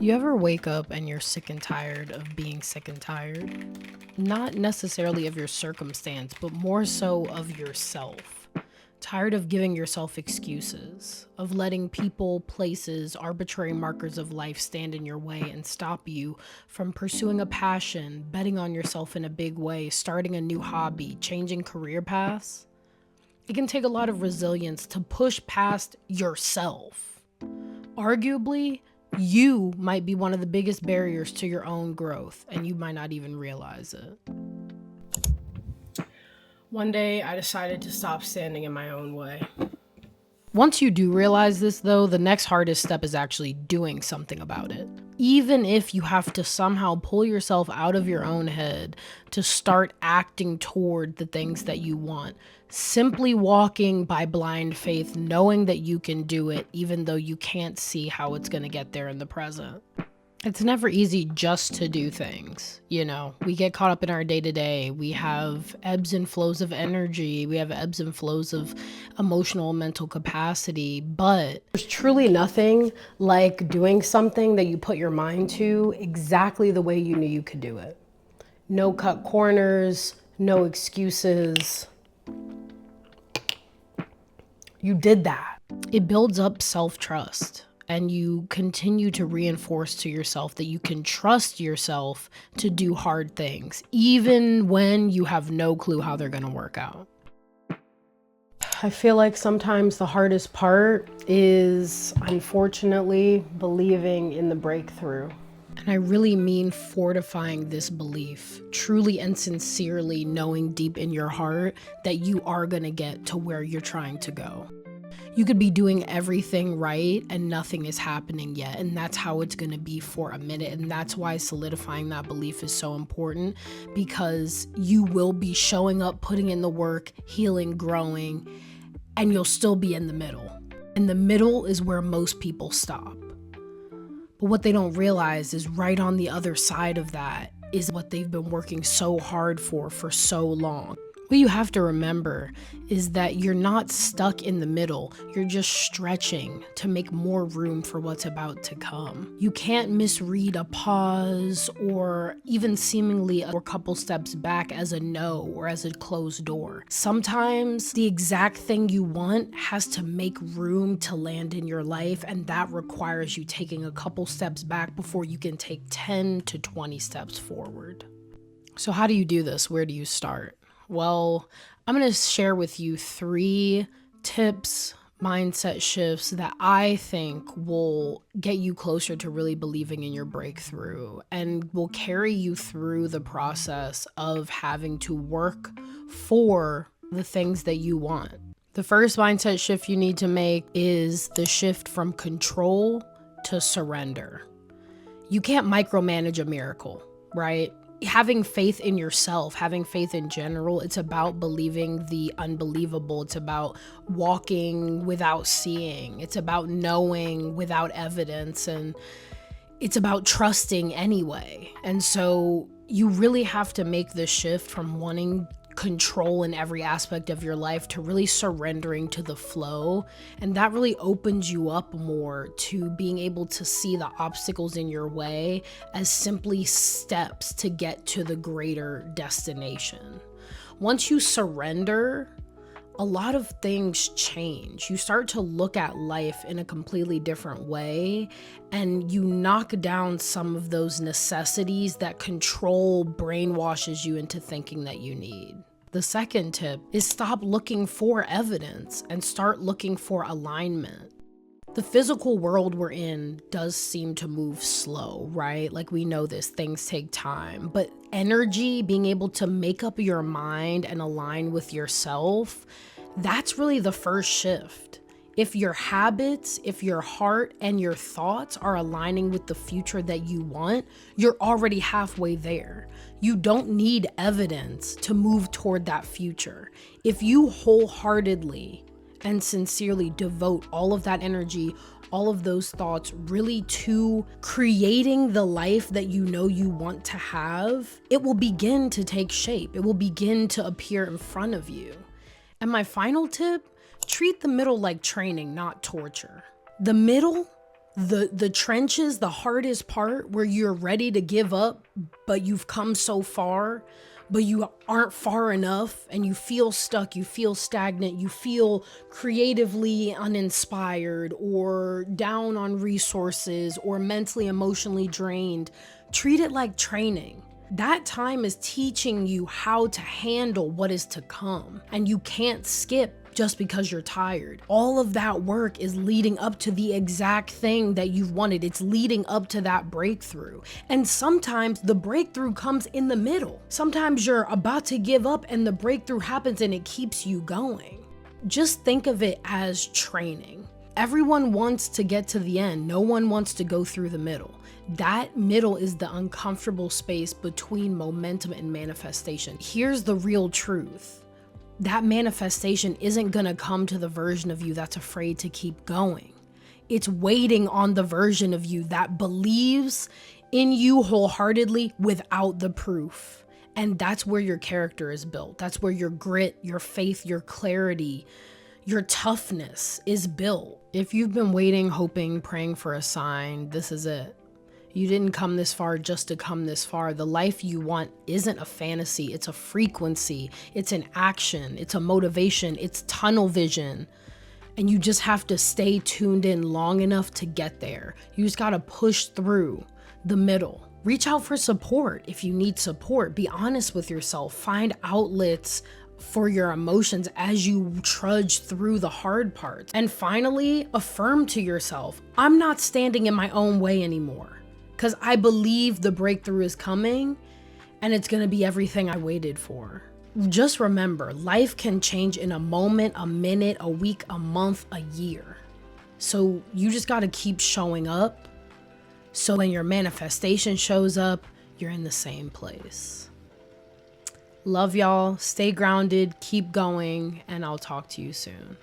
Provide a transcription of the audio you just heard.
You ever wake up and you're sick and tired of being sick and tired? Not necessarily of your circumstance, but more so of yourself. Tired of giving yourself excuses, of letting people, places, arbitrary markers of life stand in your way and stop you from pursuing a passion, betting on yourself in a big way, starting a new hobby, changing career paths. It can take a lot of resilience to push past yourself. Arguably, you might be one of the biggest barriers to your own growth, and you might not even realize it. One day, I decided to stop standing in my own way. Once you do realize this, though, the next hardest step is actually doing something about it. Even if you have to somehow pull yourself out of your own head to start acting toward the things that you want. Simply walking by blind faith, knowing that you can do it, even though you can't see how it's going to get there in the present. It's never easy just to do things. You know, we get caught up in our day to day. We have ebbs and flows of energy. We have ebbs and flows of emotional and mental capacity. But there's truly nothing like doing something that you put your mind to exactly the way you knew you could do it. No cut corners, no excuses. You did that. It builds up self-trust. And you continue to reinforce to yourself that you can trust yourself to do hard things, even when you have no clue how they're gonna work out. I feel like sometimes the hardest part is, unfortunately, believing in the breakthrough. And I really mean fortifying this belief, truly and sincerely knowing deep in your heart that you are gonna get to where you're trying to go. You could be doing everything right and nothing is happening yet. And that's how it's going to be for a minute. And that's why solidifying that belief is so important, because you will be showing up, putting in the work, healing, growing, and you'll still be in the middle. And the middle is where most people stop. But what they don't realize is right on the other side of that is what they've been working so hard for so long. What you have to remember is that you're not stuck in the middle. You're just stretching to make more room for what's about to come. You can't misread a pause or even seemingly a couple steps back as a no or as a closed door. Sometimes the exact thing you want has to make room to land in your life, and that requires you taking a couple steps back before you can take 10 to 20 steps forward. So how do you do this? Where do you start? Well, I'm going to share with you 3 tips, mindset shifts that I think will get you closer to really believing in your breakthrough and will carry you through the process of having to work for the things that you want. The first mindset shift you need to make is the shift from control to surrender. You can't micromanage a miracle, right? Having faith in yourself, having faith in general, it's about believing the unbelievable. It's about walking without seeing. It's about knowing without evidence. And it's about trusting anyway. And so you really have to make the shift from wanting control in every aspect of your life to really surrendering to the flow. And that really opens you up more to being able to see the obstacles in your way as simply steps to get to the greater destination. Once you surrender, a lot of things change. You start to look at life in a completely different way, and you knock down some of those necessities that control brainwashes you into thinking that you need. The second tip is stop looking for evidence and start looking for alignment. The physical world we're in does seem to move slow, right? Like we know this, things take time, but energy, being able to make up your mind and align with yourself, that's really the first shift. If your habits, if your heart and your thoughts are aligning with the future that you want, you're already halfway there. You don't need evidence to move toward that future. If you wholeheartedly and sincerely devote all of that energy, all of those thoughts really to creating the life that you know you want to have, it will begin to take shape. It will begin to appear in front of you. And my final tip, treat the middle like training, not torture. The middle The trenches, the hardest part where you're ready to give up, but you've come so far, but you aren't far enough, and you feel stuck, you feel stagnant, you feel creatively uninspired or down on resources or mentally, emotionally drained. Treat it like training. That time is teaching you how to handle what is to come, and you can't skip just because you're tired. All of that work is leading up to the exact thing that you've wanted. It's leading up to that breakthrough. And sometimes the breakthrough comes in the middle. Sometimes you're about to give up and the breakthrough happens and it keeps you going. Just think of it as training. Everyone wants to get to the end. No one wants to go through the middle. That middle is the uncomfortable space between momentum and manifestation. Here's the real truth. That manifestation isn't gonna come to the version of you that's afraid to keep going. It's waiting on the version of you that believes in you wholeheartedly without the proof. And that's where your character is built. That's where your grit, your faith, your clarity, your toughness is built. If you've been waiting, hoping, praying for a sign, this is it. You didn't come this far just to come this far. The life you want isn't a fantasy. It's a frequency. It's an action. It's a motivation. It's tunnel vision. And you just have to stay tuned in long enough to get there. You just got to push through the middle. Reach out for support if you need support. Be honest with yourself. Find outlets for your emotions as you trudge through the hard parts. And finally, affirm to yourself, I'm not standing in my own way anymore. Because I believe the breakthrough is coming and it's going to be everything I waited for. Just remember, life can change in a moment, a minute, a week, a month, a year. So you just got to keep showing up. So when your manifestation shows up, you're in the same place. Love y'all. Stay grounded. Keep going. And I'll talk to you soon.